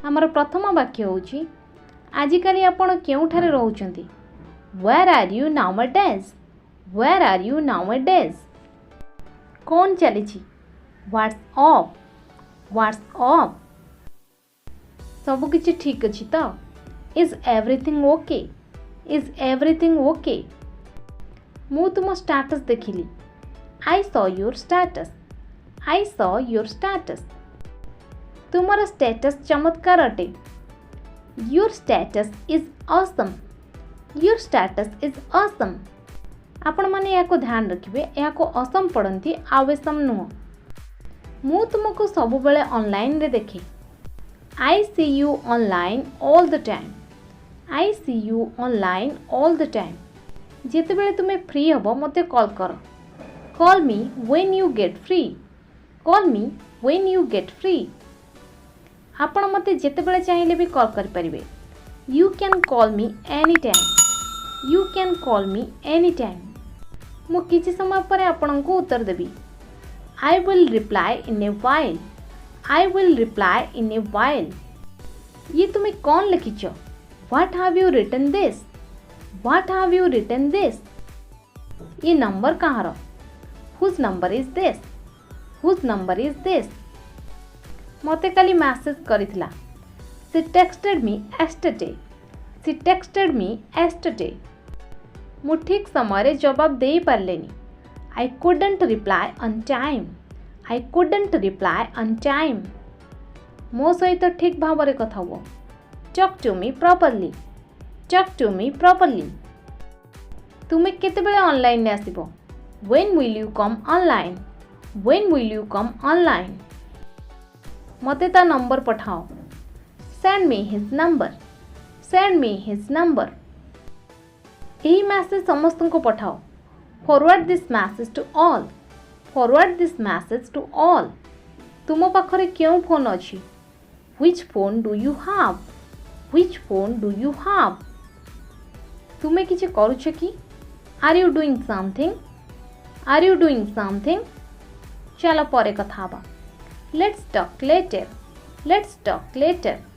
आमर प्रथम वाक्य होची आजिकाली आपण केउठारे रहउचंती where are you nowadays where are you nowadays कौन चलीची व्हाट्स अप सब किछि ठीक अछि तो इज एवरीथिंग ओके मु तुम स्टेटस देखिली आई सॉ योर स्टेटस तुमर स्टेटस चमत्कार अटे योर स्टेटस इज ऑसम आपण माने याको ध्यान रखिबे याको असम पढ़ंती आवेसम नुह मु तुमको सब बेले ऑनलाइन रे देखे I see you online all the time जेते बेले तुमे फ्री हबो मते कॉल कर call me when you get free आपण मते जेते बेले चाहिले भी कॉल कर परिबे you can call me any time मु किछि समय पर आपण को उत्तर देबी I will reply in a while ये तुमे कौन लिखिछ what have you written this ये नंबर कहार हुज नंबर इज दिस मते काली मैसेज करितला सी टेक्स्टेड मी एस्टरडे मु ठीक समय जवाब दे पारलेनी I couldn't reply on time मो सहित ठीक भाव रे कथा हुओ टॉक टू मी प्रॉपर्ली तुमे केते बेले ऑनलाइन ने आसीबो when will you come online मते ता नंबर पठाओ सेंड मी हिज नंबर यही मैसेज समस्त को पठाओ forward this message to all तुम पाखरे क्यों फोन अच्छी which phone do you have तुमे किछि करूछ कि आर यू डूइंग समथिंग चलो परे कथा हबा लेट्स टॉक लेटर